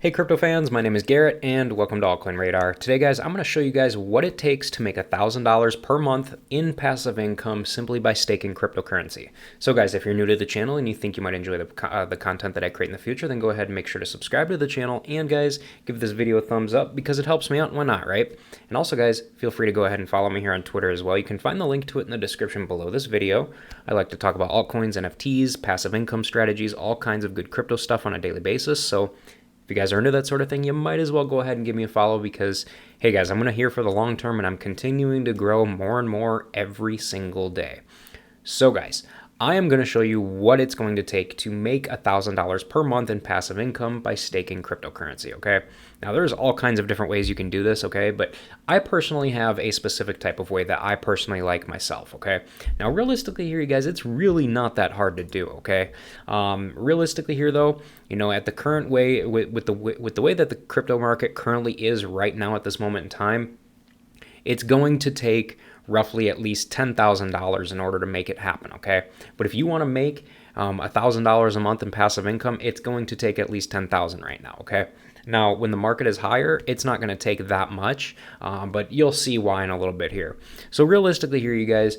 Hey crypto fans, my name is Garrett and welcome to Altcoin Radar. Today guys, I'm going to show you guys what it takes to make $1,000 per month in passive income simply by staking cryptocurrency. So guys, if you're new to the channel and you think you might enjoy the content that I create in the future, then go ahead and make sure to subscribe to the channel, and guys, give this video a thumbs up because it helps me out and why not, right? And also guys, feel free to go ahead and follow me here on Twitter as well. You can find the link to it in the description below this video. I like to talk about altcoins, NFTs, passive income strategies, all kinds of good crypto stuff on a daily basis. So if you guys are into that sort of thing, you might as well go ahead and give me a follow because, hey guys, I'm going to here for the long term and I'm continuing to grow more and more every single day. So guys, I am going to show you what it's going to take to make $1,000 per month in passive income by staking cryptocurrency, okay? Now, there's all kinds of different ways you can do this, okay? But I personally have a specific type of way that I personally like myself, okay? Now, realistically here, you guys, it's really not that hard to do, okay? Realistically here, though, you know, at the current way, with the way that the crypto market currently is right now at this moment in time, it's going to take roughly at least $10,000 in order to make it happen, okay? But if you want to make $1,000 a month in passive income, it's going to take at least $10,000 right now, okay? Now, when the market is higher, it's not going to take that much, but you'll see why in a little bit here. So realistically here, you guys,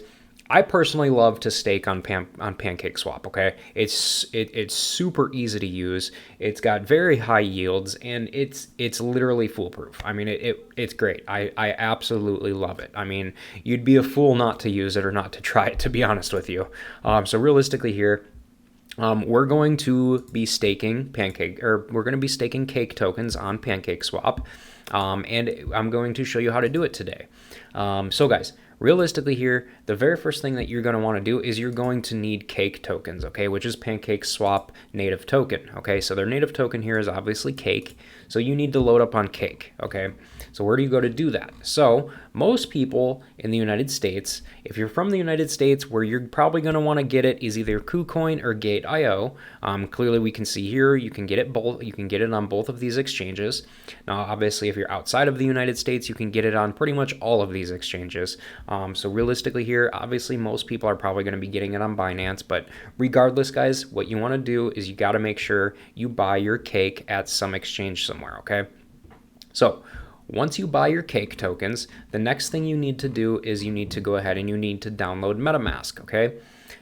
I personally love to stake on PancakeSwap, okay? It's super easy to use. It's got very high yields, and it's literally foolproof. I mean, it's great. I absolutely love it. I mean, you'd be a fool not to use it or not to try it, to be honest with you. So realistically here, we're going to be staking cake tokens on PancakeSwap, and I'm going to show you how to do it today. So guys, realistically here, the very first thing that you're going to want to do is you're going to need cake tokens, okay, which is PancakeSwap native token, okay? So their native token here is obviously cake, so you need to load up on cake, okay? So where do you go to do that? So most people in the United States, if you're from the United States, where you're probably going to want to get it is either KuCoin or Gate.io. Clearly we can see here you can get it both. You can get it on both of these exchanges. Now obviously if you're outside of the United States, you can get it on pretty much all of these exchanges. So realistically here, obviously most people are probably going to be getting it on Binance, but regardless guys, what you want to do is you got to make sure you buy your cake at some exchange somewhere, okay? So once you buy your cake tokens, the next thing you need to do is you need to go ahead and you need to download MetaMask, okay?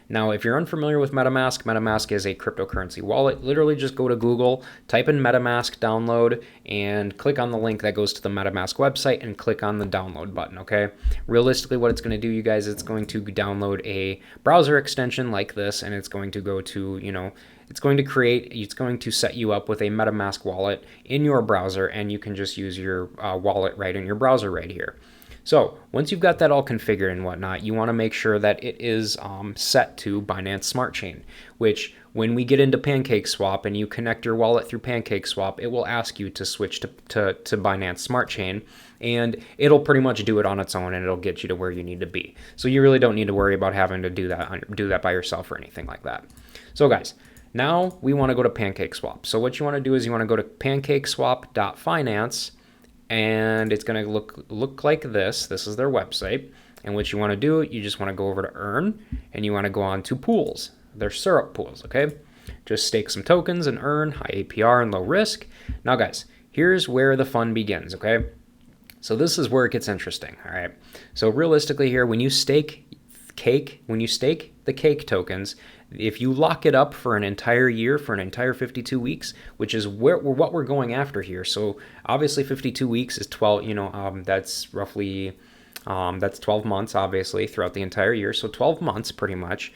Now, if you're unfamiliar with MetaMask, MetaMask is a cryptocurrency wallet. Literally just go to Google, type in MetaMask download, and click on the link that goes to the MetaMask website and click on the download button, okay? Realistically, what it's going to do, you guys, it's going to download a browser extension like this, and it's going to go to, you know, it's going to set you up with a MetaMask wallet in your browser, and you can just use your wallet right in your browser right here. So once you've got that all configured and whatnot, you want to make sure that it is set to Binance Smart Chain, which when we get into PancakeSwap and you connect your wallet through PancakeSwap, it will ask you to switch to Binance Smart Chain, and it'll pretty much do it on its own, and it'll get you to where you need to be. So you really don't need to worry about having to do that by yourself or anything like that. So guys, now we want to go to PancakeSwap. So what you want to do is you want to go to pancakeswap.finance, and it's going to look like this. This is their website. And what you want to do, you just want to go over to earn, and you want to go on to pools. They're syrup pools, okay? Just stake some tokens and earn, high APR and low risk. Now guys, here's where the fun begins, okay? So this is where it gets interesting, all right? So realistically here, when you stake the cake tokens, if you lock it up for an entire year, for an entire 52 weeks, which is what we're going after here. So obviously 52 weeks is 12, you know, that's roughly, that's 12 months, obviously, throughout the entire year. So 12 months, pretty much,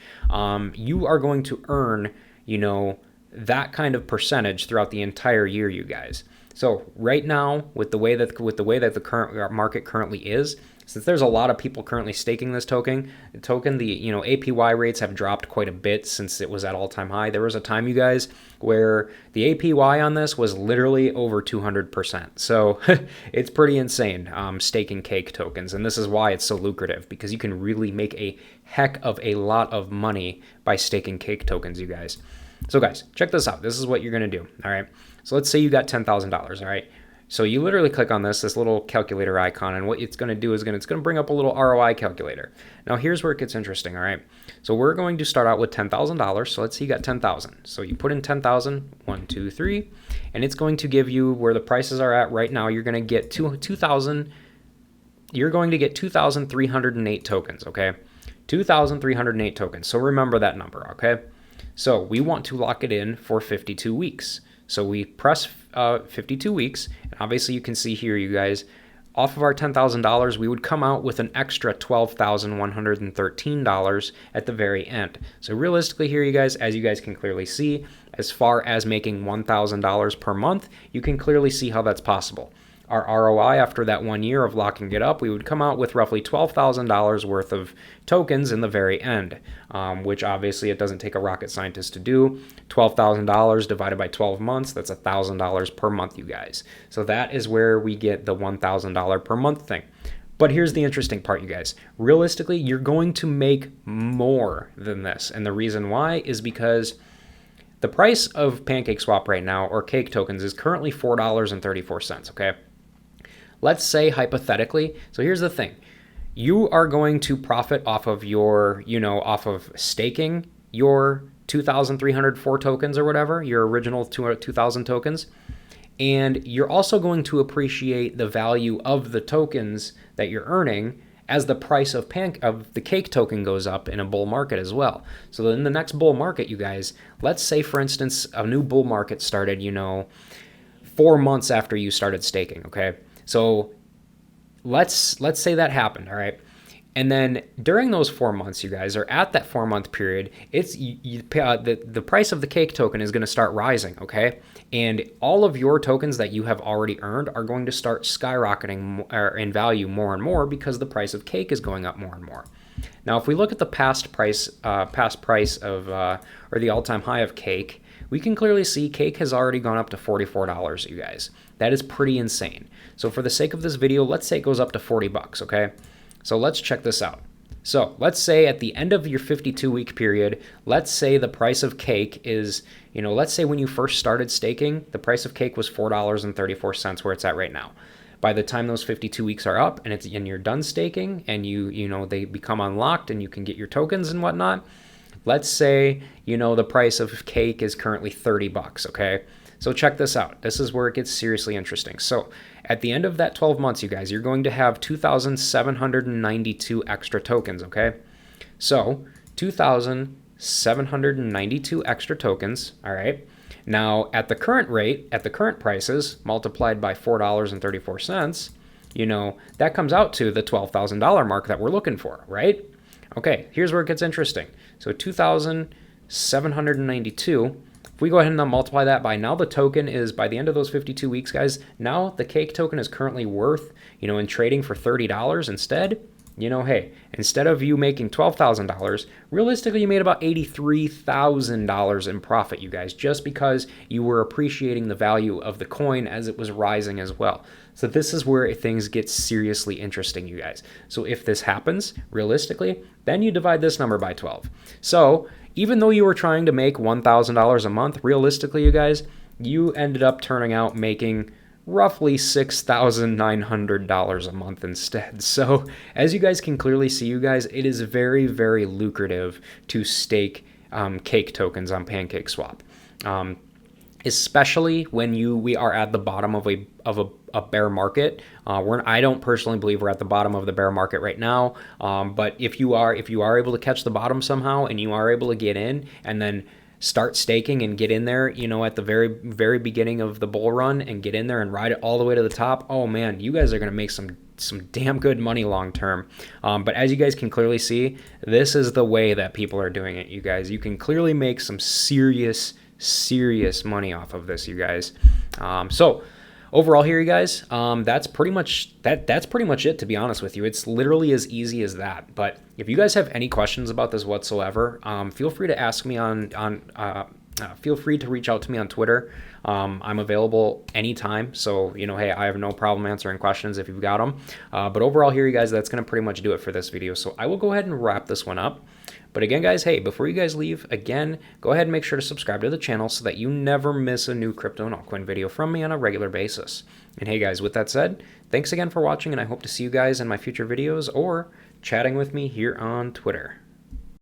you are going to earn, you know, that kind of percentage throughout the entire year, you guys. So right now, with the way that the current market currently is, since there's a lot of people currently staking this token, the, you know, APY rates have dropped quite a bit since it was at all-time high. There was a time, you guys, where the APY on this was literally over 200%. So it's pretty insane, staking cake tokens, and this is why it's so lucrative, because you can really make a heck of a lot of money by staking cake tokens, you guys. So guys, check this out. This is what you're going to do, all right? So let's say you got $10,000, all right? So you literally click on this little calculator icon, and what it's going to do is it's going to bring up a little ROI calculator. Now here's where it gets interesting, all right? So we're going to start out with $10,000. So let's say you got 10,000. So you put in 10,000, 1, 2, 3, and it's going to give you where the prices are at right now. You're going to get 2,000. You're going to get 2,308 tokens. Okay, 2,308 tokens. So remember that number. Okay, so we want to lock it in for 52 weeks. So we press 52 weeks, and obviously you can see here, you guys, off of our $10,000, we would come out with an extra $12,113 at the very end. So realistically here, you guys, as you guys can clearly see, as far as making $1,000 per month, you can clearly see how that's possible. Our ROI after that 1 year of locking it up, we would come out with roughly $12,000 worth of tokens in the very end, which obviously it doesn't take a rocket scientist to do. $12,000 divided by 12 months, that's $1,000 per month, you guys. So that is where we get the $1,000 per month thing. But here's the interesting part, you guys. Realistically, you're going to make more than this. And the reason why is because the price of PancakeSwap right now, or Cake tokens, is currently $4.34, okay? Let's say hypothetically, so here's the thing. You are going to profit off of your, off of staking your 2,304 tokens or whatever, your original 2,000 tokens. And you're also going to appreciate the value of the tokens that you're earning as the price of the Cake token goes up in a bull market as well. So in the next bull market, you guys, let's say, for instance, a new bull market started, 4 months after you started staking, okay? So let's say that happened, all right? And then during those 4 months, you guys, or at that 4-month period, it's the price of the Cake token is going to start rising, okay? And all of your tokens that you have already earned are going to start skyrocketing in value more and more because the price of Cake is going up more and more. Now, if we look at the past price of or the all-time high of Cake, we can clearly see Cake has already gone up to $44, you guys. That is pretty insane. So for the sake of this video, let's say it goes up to 40 bucks, okay? So let's check this out. So let's say at the end of your 52-week period, let's say the price of Cake is, let's say when you first started staking, the price of Cake was $4.34 where it's at right now. By the time those 52 weeks are up and you're done staking and they become unlocked and you can get your tokens and whatnot, let's say, the price of Cake is currently 30 bucks, okay? So check this out. This is where it gets seriously interesting. So at the end of that 12 months, you guys, you're going to have 2,792 extra tokens, okay? So 2,792 extra tokens, all right? Now, at the current rate, at the current prices, multiplied by $4.34, that comes out to the $12,000 mark that we're looking for, right? Okay, here's where it gets interesting. So 2,792, if we go ahead and multiply that by, now the token is, by the end of those 52 weeks, guys, now the Cake token is currently worth, in trading for $30 instead. Hey, instead of you making $12,000, realistically you made about $83,000 in profit, you guys, just because you were appreciating the value of the coin as it was rising as well. So this is where things get seriously interesting, you guys. So if this happens, realistically, then you divide this number by 12. So even though you were trying to make $1,000 a month, realistically, you guys, you ended up turning out making roughly $6,900 a month instead. So as you guys can clearly see, you guys, it is very, very lucrative to stake Cake tokens on PancakeSwap, especially when we are at the bottom of a bear market. I don't personally believe we're at the bottom of the bear market right now, but if you are able to catch the bottom somehow and you are able to get in and then start staking and get in there, at the very, very beginning of the bull run and get in there and ride it all the way to the top, oh man, you guys are going to make some damn good money long term. But as you guys can clearly see, this is the way that people are doing it, you guys. You can clearly make some serious money off of this, you guys. So overall here, you guys, that's pretty much it, to be honest with you. It's literally as easy as that. But if you guys have any questions about this whatsoever, feel free to ask me feel free to reach out to me on Twitter. I'm available anytime. So, hey, I have no problem answering questions if you've got them. But overall here, you guys, that's going to pretty much do it for this video. So I will go ahead and wrap this one up. But again, guys, hey, before you guys leave, again, go ahead and make sure to subscribe to the channel so that you never miss a new crypto and altcoin video from me on a regular basis. And hey, guys, with that said, thanks again for watching, and I hope to see you guys in my future videos or chatting with me here on Twitter.